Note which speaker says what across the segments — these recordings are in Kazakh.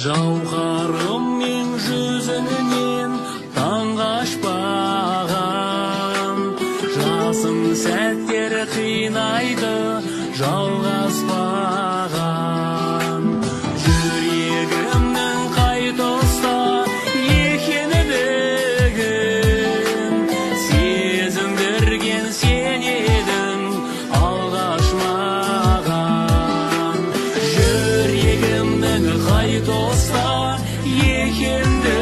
Speaker 1: Жауһарыммен жүзінен таң қашпаған, жасым сәттер қинайды жалғаспаған. Жүрегімнің қай тұста екендігін сезіндірген сен едің алғаш маған. Жүрегімнің қай тұста екендігін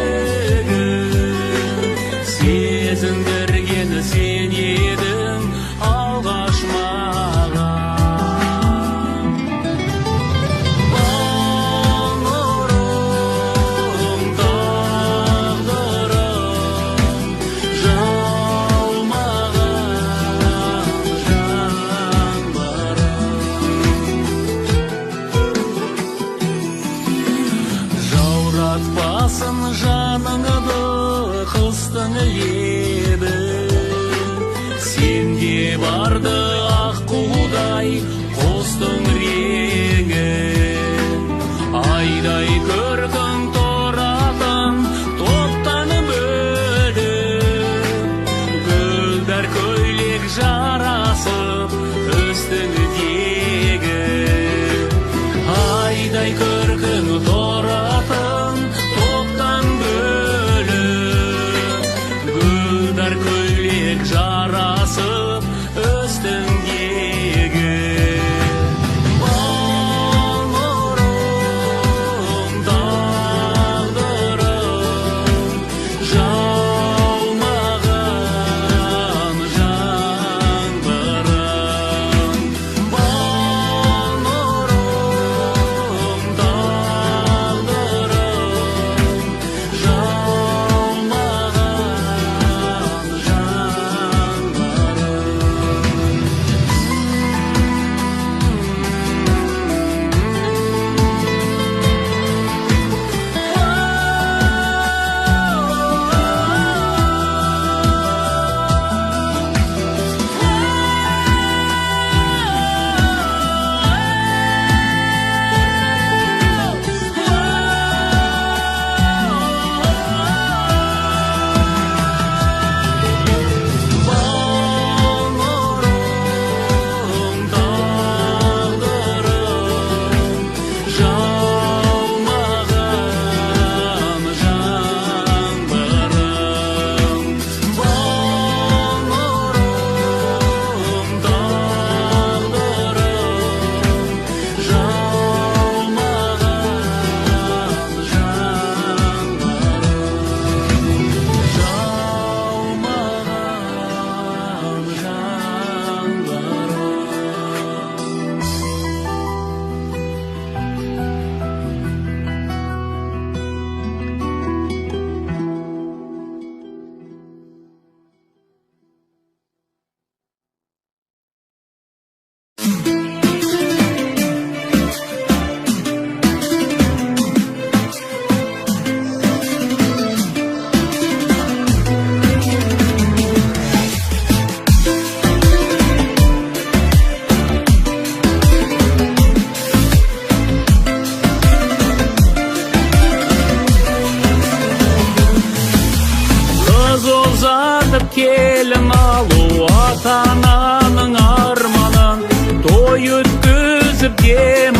Speaker 1: сезіндірген сен едің алғаш маған. Бауырым, тағдырым, жалмаған жанбарым. Жауратпасын жаныңды қыстың лебі,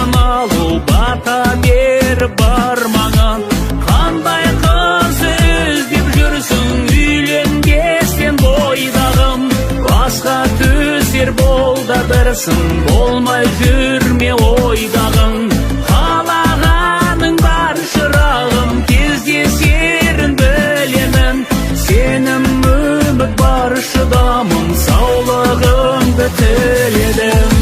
Speaker 1: Алтын алу бата бер бармаған. Қандай қыз іздеп жүрсің үйленбестен бойдағым. Басқа төсер бол да бірсің, болмай жүрме ойдағың. Қалағаның бар шырағым, кездесерін білемін. Сенім үміт бар шыдамым, саулығыңды тіледім.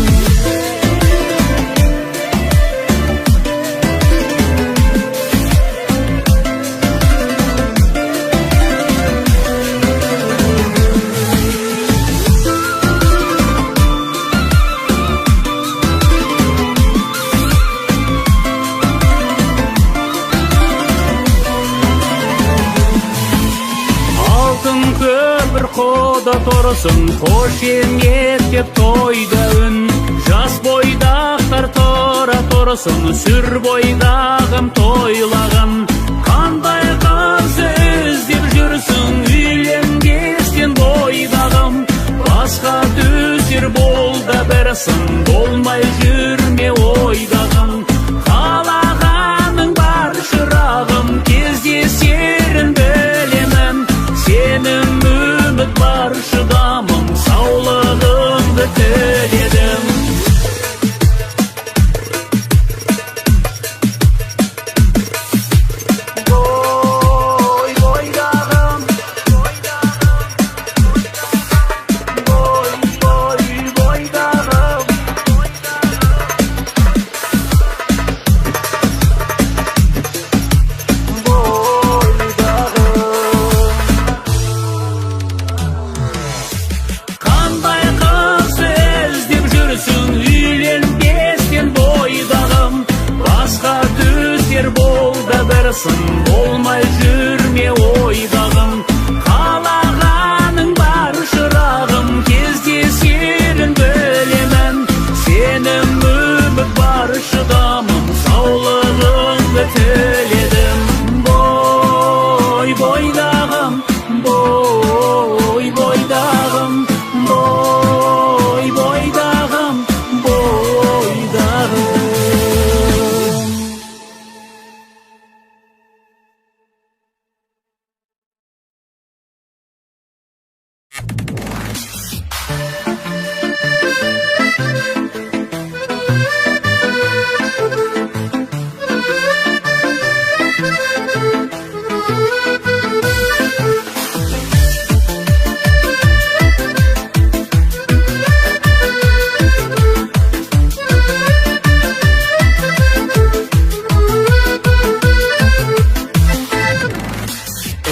Speaker 1: Көпір қода тұрсын, қошеметтеп тойда үн. Жас бойдақтар тұра тұрсын, сүр бойдағым тойлағын. Қандай қыз іздеп жүрсің үйленбестен бойдағым. Басқа төсер бол да бірсің, болмай жүрме ойдағым. Қалағаның бар шырағым, кездесерін білемін. Сенім үміт бар шыдамым, саулығыңды тіледім. Бой бойдағым, бой бойдағым. Қандай қыз іздеп жүрсің үйленбестен бойдағым. Басқа төсер бол да бірсің, болмай жүрме ойдағым. Қалағаның бар шырағым, кездесерін білемін. Сенім үміт бар шыдамым, саулығыңды тіледім. Бой бойдағым, бой бойдағым, бой бойдағым, бойдағым.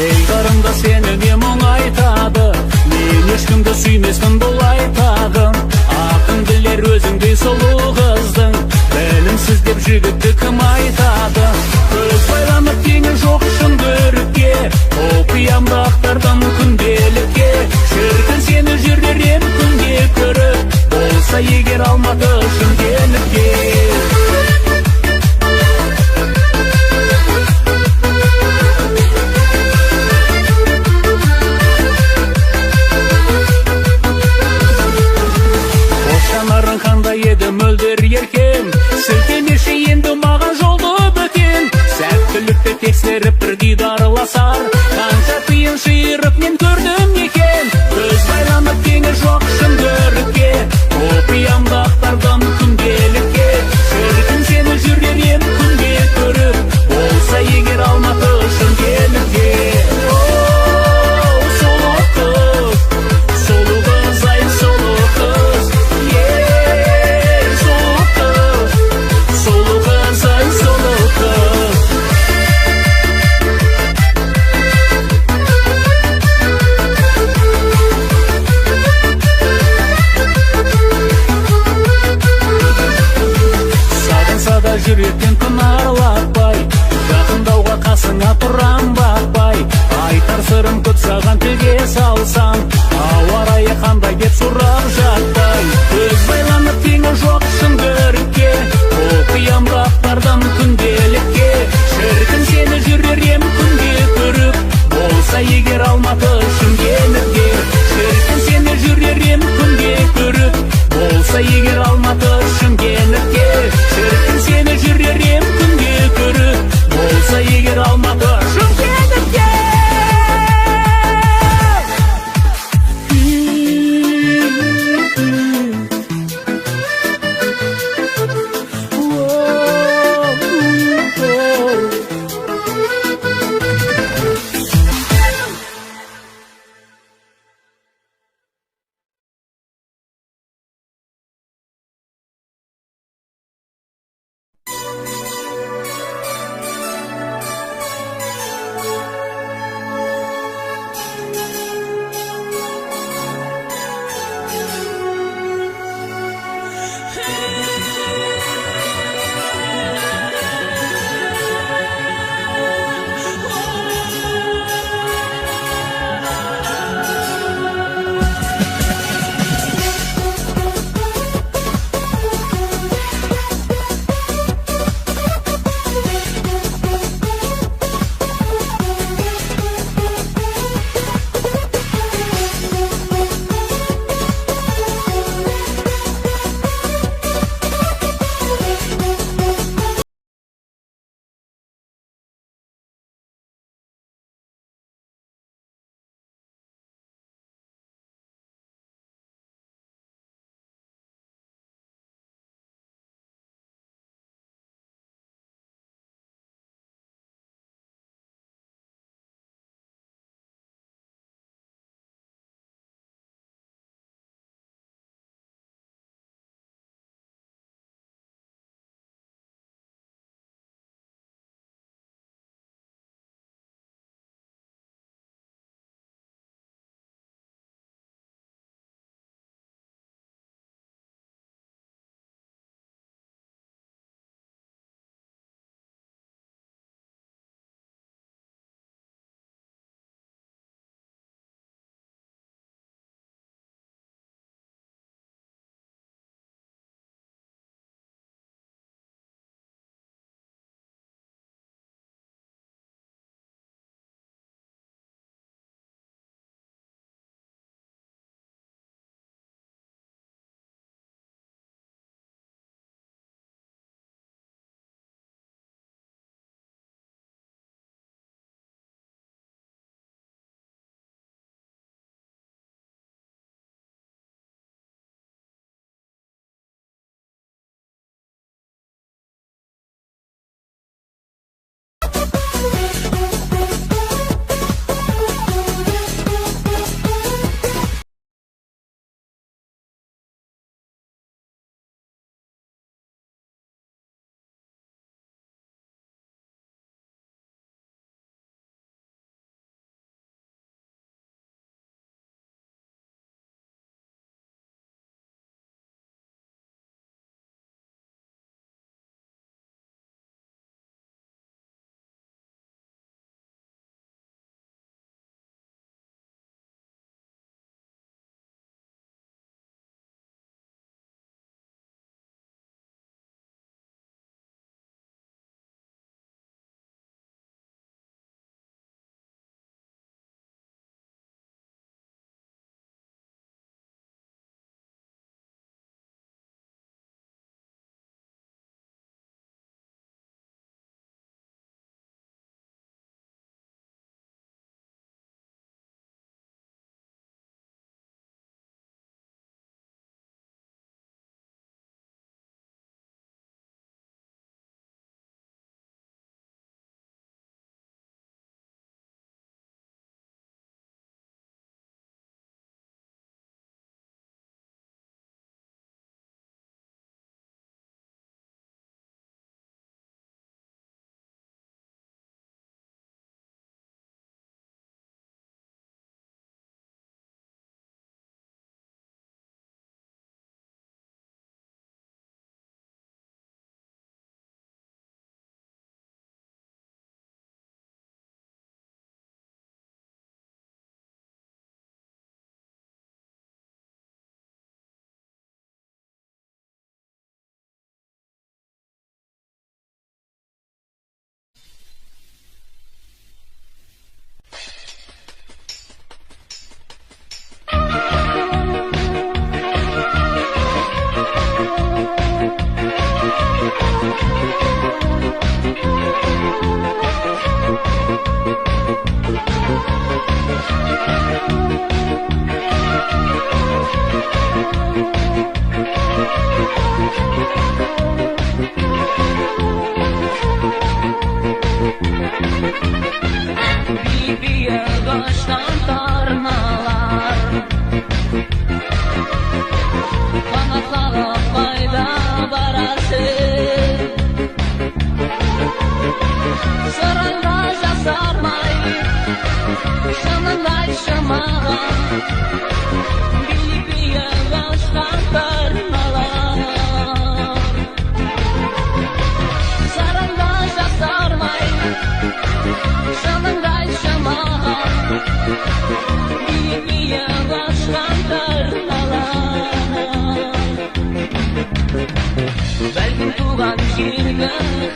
Speaker 1: Ей қарымда сені не мұң айтады, мен ешкімді сүймеспін бұл айтады. Ақын білер өзіңдей сұлу қыздың, білімсіз деп жігітті кім айтады. Көз байланып теңі жоқ шын көрікке, оқиямды ақтардан күнделікке. Шіркін сені жүререм күнге көріп, болса егер алматы шымкентке. Қандай еді мөлдір еркем, сілтемеші енді маған жолды бөтен. Сәттілікті тексеріп бір дидарыласар, қанша тиын шиырып мен көрдім екен. Көз байланып теңі жоқ шын көрікке, оқиямды ақтардан күнделікке. Шіркін сені жүререм күнге көріп, болса егер алматы шымкентке. Сұлу қыз, сұлу қыз, ай сұлу қыз. Жүректен күн аралатпай, жақындауға қасыңа тұрам бақпай. Айтар сырым көп саған тілге салсам, ауа райы қандай деп сұрап жатпай. Көз байланып теңі жоқ шын көрікке, оқиямды ақтардан күнделікке. Шіркін сені жүререм күнге көріп, болса егер алматы шымкентке. Шіркін сені жүререм күнге көріп, болса егер алматы шымкентке. Шіркін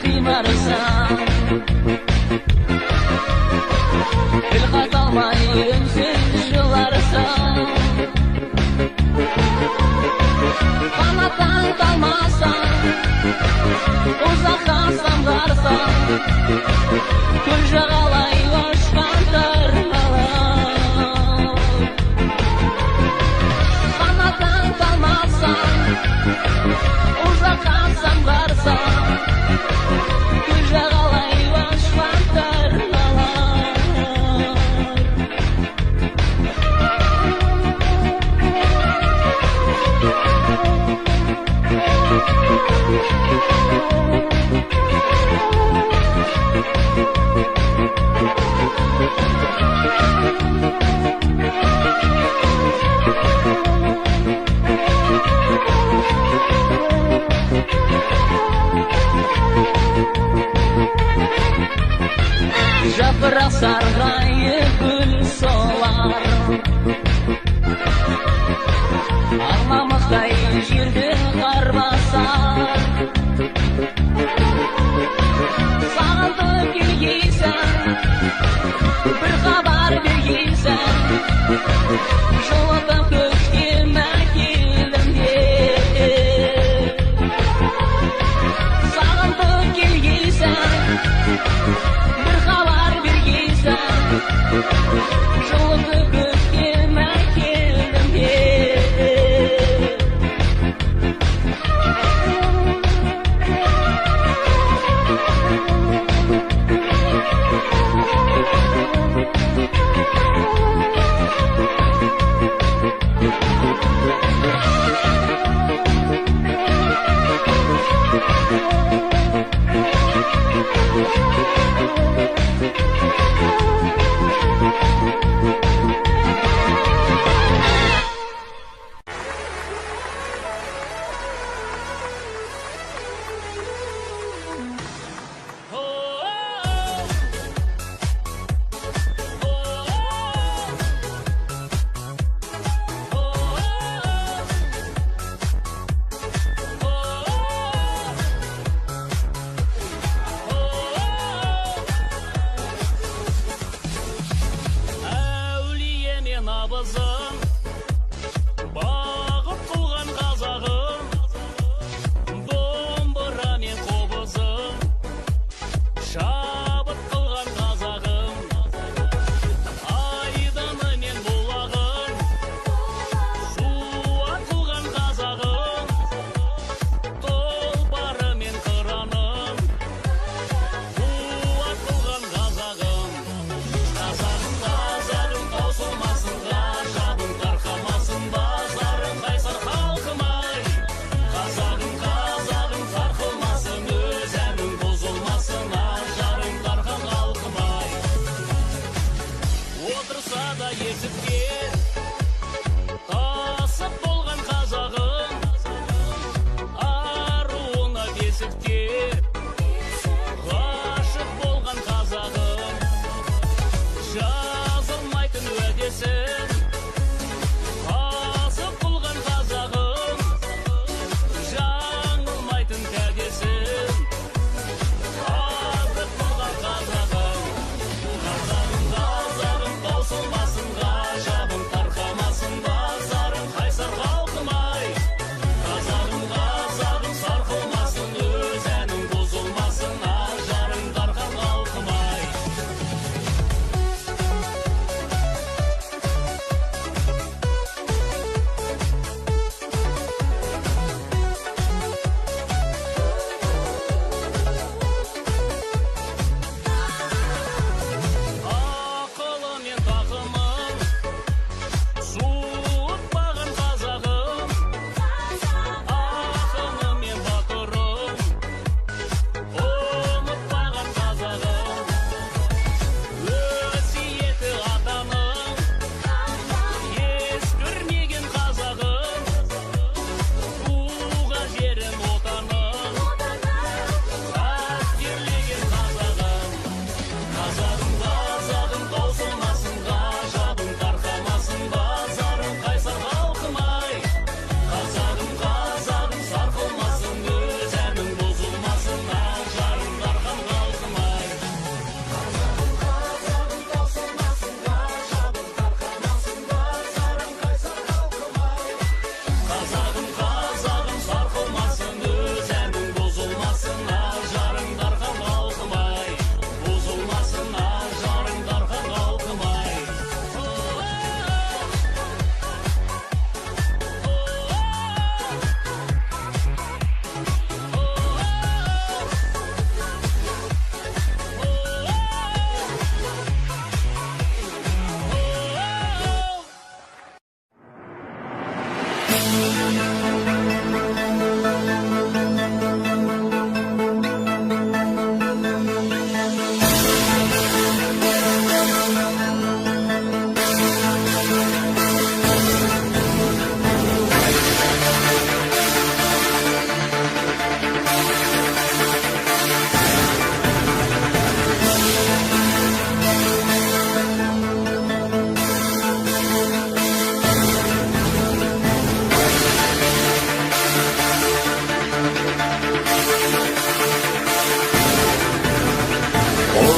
Speaker 2: қимарсам тіл қата алмай үнсіз жыларсам қанаттан талмасам ұзаққа самғарсам көл жағалай ұшқан тарқалам қанаттан талмасам ұзаққа самғарсам көл жағалай ұшқан тарқалам жапырақ сарғайып гүл солар ақ мамықтай жерді қар басар сағынтып келгейсің бір хабар бергейсің жылытып көктем әкелдім деп сағынтып келгейсің бір хабар бергейсің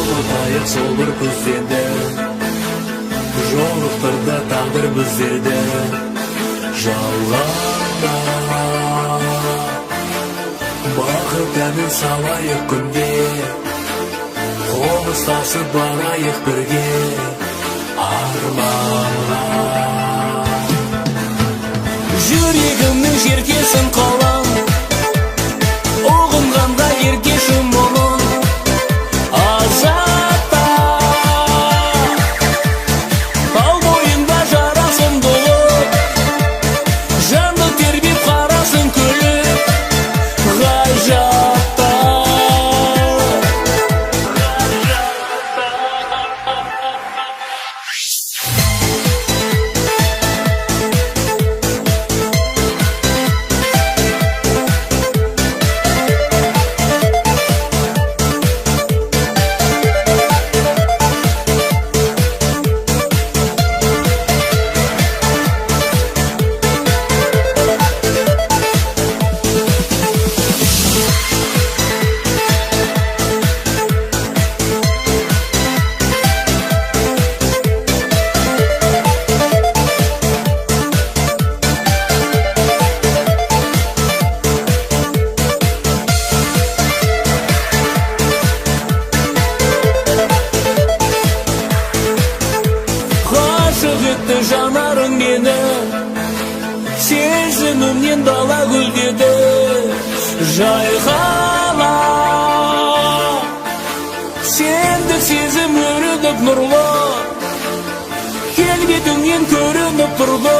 Speaker 1: ұмытайық сол бір көздерді, жолықтырды тағдыр біздерді жалғанда. Бақыт әнін салайық күнде, қол ұстасып барайық бірге арманға. Жүрегімнің жеркесін қалам, ұғынғанда еркешім мұның азапта. Тау бойында жарасым болып, жанды тербеп қарасын күліп ғажапта. Ғашық етті жанарың мені, сезімімнен дала гүлдеді жайқала. Сендік сезім өріліп нұрлы, келбетіңнен көрініп тұрды